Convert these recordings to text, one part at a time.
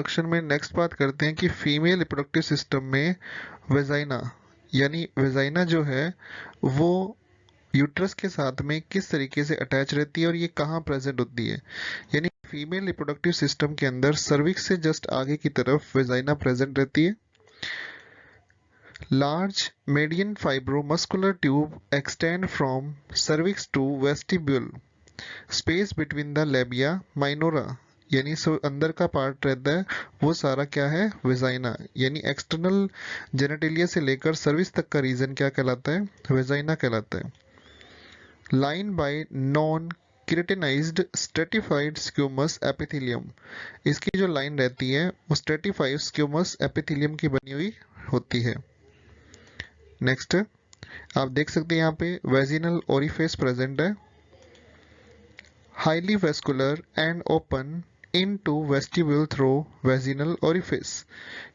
Introduction में next बात करते हैं कि फीमेल रिप्रोडक्टिव सिस्टम में वेजाइना यानी वेजाइना जो है वो यूट्रस के साथ में किस तरीके से अटैच रहती है और ये कहाँ प्रेजेंट होती है। यानी फीमेल रिप्रोडक्टिव सिस्टम के अंदर सर्विक्स से जस्ट आगे की तरफ वेजाइना प्रेजेंट रहती है। Large median fibromuscular tube extend from cervix to vestibule space between the labia minora यानी अंदर का पार्ट रहता है वो सारा क्या है वेजाइना यानी एक्सटर्नल जेनेटिलिया से लेकर सर्विस तक का रीजन क्या कहलाता है वेजाइना कहलाता है। Line by non keratinized stratified squamous epithelium इसकी जो लाइन रहती है वो स्ट्रेटिफाइड स्क्यूमस एपिथेलियम की बनी हुई होती है। नेक्स्ट आप देख सकते हैं यहाँ पे वेजिनल ओरिफेस प्रेजेंट है, highly vascular and open into vestibule through vaginal orifice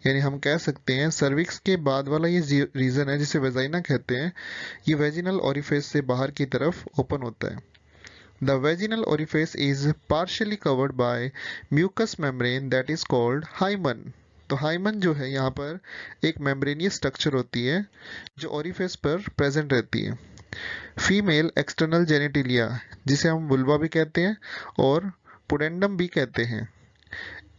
यानी हम कह सकते हैं सर्विक्स के बाद वाला ये रीजन है जिसे वेजाइना कहते हैं, ये वेजिनल ओरिफेस से बाहर की तरफ ओपन होता है। The vaginal orifice is partially covered by mucous membrane that is called hymen. तो हाइमन जो है यहाँ पर एक मेम्ब्रेनियस स्ट्रक्चर होती है जो ओरिफेस पर प्रेजेंट रहती है। फीमेल एक्सटर्नल जेनेटिलिया जिसे हम वुल्वा भी कहते हैं और पुडेंडम भी कहते हैं।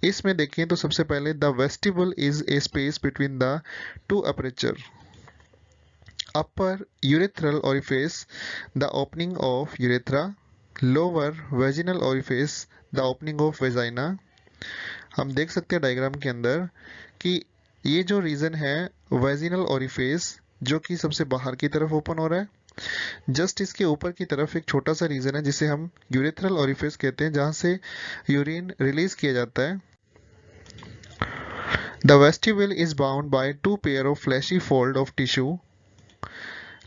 इसमें देखें तो सबसे पहले the vestibule is a space between the two aperture, upper urethral orifice the opening of urethra, lower vaginal orifice the opening of vagina. हम देख सकते हैं डायग्राम के अंदर कि ये जो रीजन है वेजिनल ओरिफेस जो कि सबसे बाहर की तरफ ओपन हो रहा है, जस्ट इसके ऊपर की तरफ एक छोटा सा रीजन है जिसे हम यूरेथ्रल ओरिफेस कहते हैं जहां से यूरिन रिलीज किया जाता है। The vestibule is bound by two pair of fleshy fold of tissue,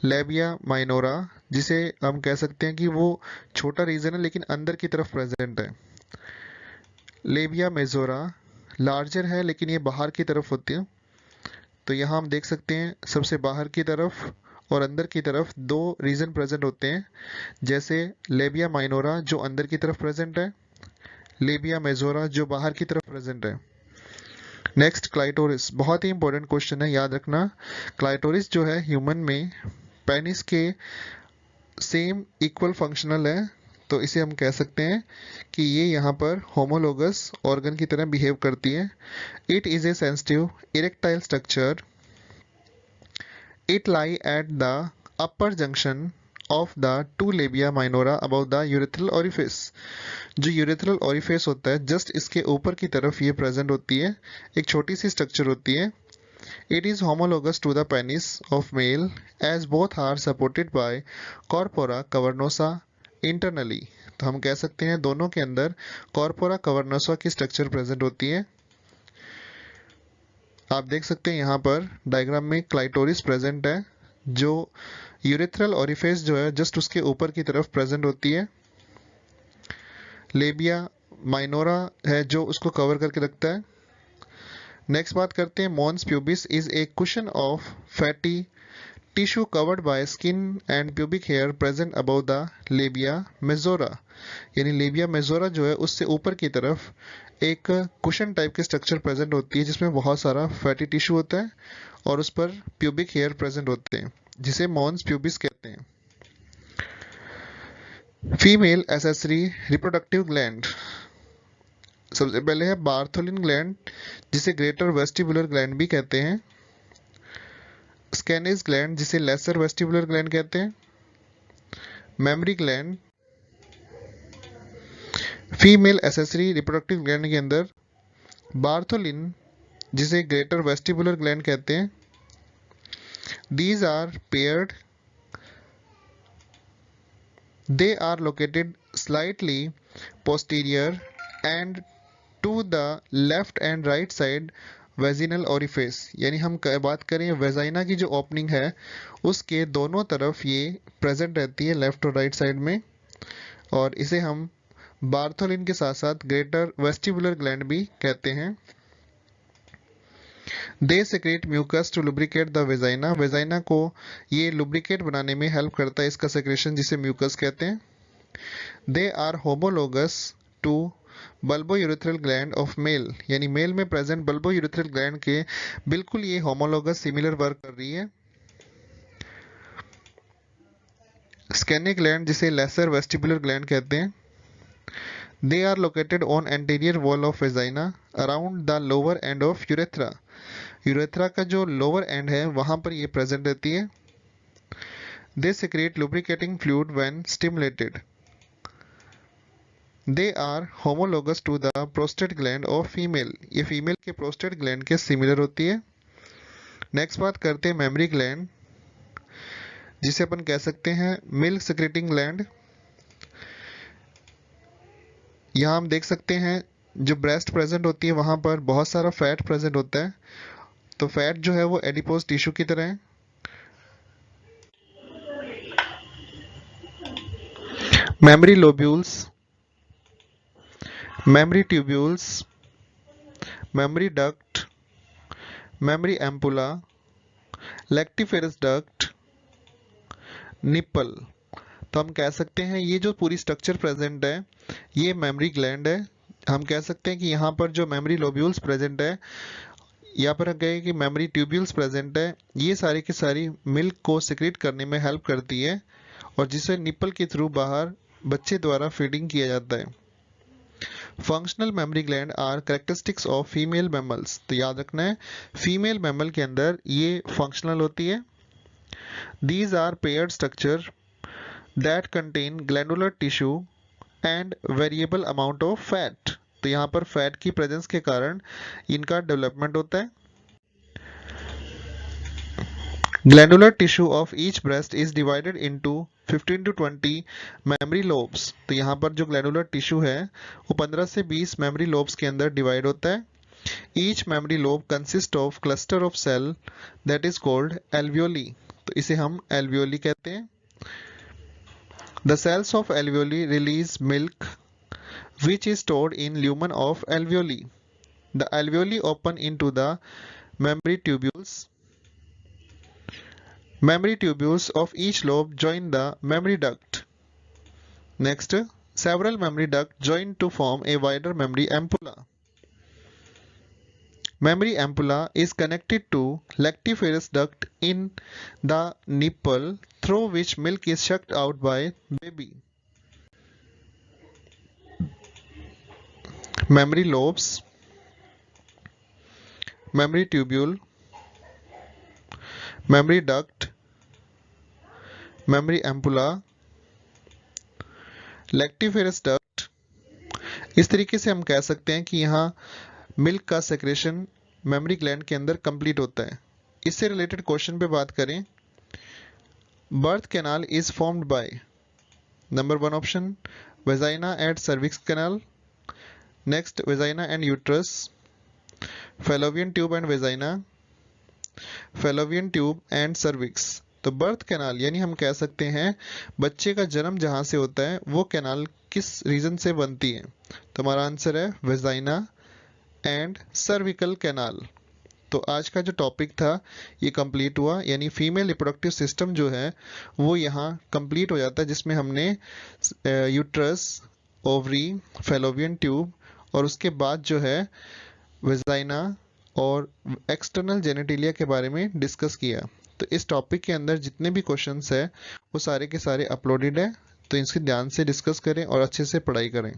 labia minora जिसे हम कह सकते हैं कि वो छोटा रीजन है लेकिन अंदर की तरफ प्रेजेंट है, लेबिया मेजोरा लार्जर है लेकिन ये बाहर की तरफ होती है। तो यहाँ हम देख सकते हैं सबसे बाहर की तरफ और अंदर की तरफ दो रीजन प्रेजेंट होते हैं, जैसे लेबिया माइनोरा जो अंदर की तरफ प्रेजेंट है, लेबिया मेजोरा जो बाहर की तरफ प्रेजेंट है। नेक्स्ट क्लाइटोरिस, बहुत ही इंपॉर्टेंट क्वेश्चन है, याद रखना। क्लाइटोरिस जो है ह्यूमन में पेनिस के सेम इक्वल फंक्शनल है, तो इसे हम कह सकते हैं कि ये यहाँ पर होमोलोगस ऑर्गन की तरह बिहेव करती है। It is a sensitive erectile structure, it lie at the upper junction of the two labia minora above the urethral orifice. जो यूरेथ्रल ओरिफिस होता है जस्ट इसके ऊपर की तरफ ये प्रेजेंट होती है, एक छोटी सी स्ट्रक्चर होती है। It is homologous to the penis of male as both are supported by corpora cavernosa internally। तो हम कह सकते हैं दोनों के अंदर corpora cavernosa की स्ट्रक्चर प्रेजेंट होती है। आप देख सकते हैं यहाँ पर डायग्राम में क्लाइटोरिस प्रेजेंट है जो यूरेथ्रल ओरिफिस जो है जस्ट उसके ऊपर की तरफ प्रेजेंट होती है। लेबिया माइनोरा है जो उसको कवर करके रखता है। नेक्स्ट बात करते हैं mons pubis is a cushion of fatty tissue covered by skin and pubic hair present above the labia majora. यानी लेबिया मेजोरा जो है उससे ऊपर की तरफ एक कुशन टाइप के स्ट्रक्चर प्रेजेंट होती है जिसमें बहुत सारा फैटी टिश्यू होता है और उस पर प्यूबिक हेयर प्रेजेंट होते हैं जिसे मॉन्स प्यूबिस कहते हैं। फीमेल एसेसरी रिप्रोडक्टिव ग्लैंड, सबसे पहले है बार्थोलिन ग्लैंड जिसे ग्रेटर वेस्टिबुलर ग्लैंड भी कहते हैं, स्कैनिस ग्लैंड जिसे लेसर वेस्टिबुलर ग्लैंड कहते हैं, mammary gland. Female accessory reproductive gland के अंदर बार्थोलिन जिसे ग्रेटर वेस्टिबुलर ग्लैंड कहते हैं। These are paired, they are located slightly posterior and to the left and right side vaginal orifice. यानी हम बात करें वेजाइना की जो ओपनिंग है उसके दोनों तरफ ये प्रेजेंट रहती है लेफ्ट और राइट साइड में, और इसे हम बार्थोलिन के साथ साथ ग्रेटर वेस्टिबुलर ग्लैंड भी कहते हैं। They secrete mucus to lubricate the vagina, vagina को ये लुब्रिकेट बनाने में हेल्प करता है इसका सेक्रेशन जिसे म्यूकस कहते हैं। They are homologous to bulbourethral gland of male, यानी मेल में प्रेजेंट बल्बो यूरेथ्रल ग्लैंड के बिल्कुल ये होमोलोगस सिमिलर वर्क कर रही है। स्कैनिक ग्लैंड, जिसे लेसर वेस्टिबुलर ग्लैंड कहते हैं, they are located on anterior wall of vagina around the lower end of urethra. Urethra का जो लोअर एंड है वहां पर ये प्रेजेंट रहती है। They secrete lubricating fluid when stimulated. They are homologous to the prostate gland of female, ये female के प्रोस्टेट ग्लैंड के सिमिलर होती है। नेक्स्ट बात करते हैं मेमरी ग्लैंड, जिसे अपन कह सकते हैं मिल्क सेक्रेटिंग ग्लैंड। यहाँ हम देख सकते हैं जो ब्रेस्ट प्रेजेंट होती है वहां पर बहुत सारा फैट प्रेजेंट होता है, तो फैट जो है वो एडिपोज टिश्यू की तरह है। Memory lobules, memory tubules, mammary duct, mammary ampulla, lactiferous duct, nipple. तो हम कह सकते हैं ये जो पूरी स्ट्रक्चर प्रेजेंट है ये मेमरी ग्लैंड है। हम कह सकते हैं कि यहाँ पर जो मेमरी लोब्यूल्स प्रेजेंट है, यहाँ पर हम कहें कि मेमरी ट्यूब्यूल्स प्रेजेंट है, ये सारी की सारी मिल्क को सिक्रेट करने में हेल्प करती है और जिसे निप्पल के थ्रू बाहर बच्चे द्वारा फीडिंग किया जाता है। Functional mammary gland are characteristics of female mammals, तो याद रखना है फीमेल मैमल के अंदर ये फंक्शनल होती है। These are paired structure that contain glandular tissue and variable amount of fat, तो यहाँ पर फैट की प्रेजेंस के कारण इनका डेवलपमेंट होता है। Glandular tissue of each breast is divided into 15 to 20 memory lobes, तो यहाँ पर जो ग्लैंडुलर टिश्यू है वो 15 से 20 मेमोरी लोब्स के अंदर डिवाइड होता है। Each memory lobe consists of cluster of cell that is called alveoli, तो इसे हम alveoli कहते हैं। The cells of alveoli release milk which is stored in lumen of alveoli. The alveoli open into the memory tubules. Memory tubules of each lobe join the memory duct. Next, several memory ducts join to form a wider memory ampulla. Memory ampulla is connected to lactiferous duct in the nipple through which milk is sucked out by baby. Memory lobes, memory tubule, memory duct, memory ampulla, lactiferous duct। इस तरीके से हम कह सकते हैं कि यहाँ milk का सेक्रेशन मेमोरी ग्लैंड के अंदर कंप्लीट होता है। इससे रिलेटेड क्वेश्चन पे बात करें, birth canal is formed by number 1 option vagina and cervix canal, next vagina and uterus, fallopian tube and vagina, fallopian tube and cervix. तो बर्थ कैनाल यानी हम कह सकते हैं बच्चे का जन्म जहां से होता है वो कैनाल किस रीजन से बनती है, तो हमारा आंसर है वेजाइना एंड सर्विकल कैनाल। तो आज का जो टॉपिक था ये कंप्लीट हुआ, यानी फीमेल रिप्रोडक्टिव सिस्टम जो है वो यहाँ कंप्लीट हो जाता है, जिसमें हमने यूट्रस, ओवरी, फेलोवियन ट्यूब और उसके बाद जो है वेजाइना और एक्सटर्नल जेनेटिलिया के बारे में डिस्कस किया। तो इस टॉपिक के अंदर जितने भी क्वेश्चंस है वो सारे के सारे अपलोडेड है, तो इसके ध्यान से डिस्कस करें और अच्छे से पढ़ाई करें।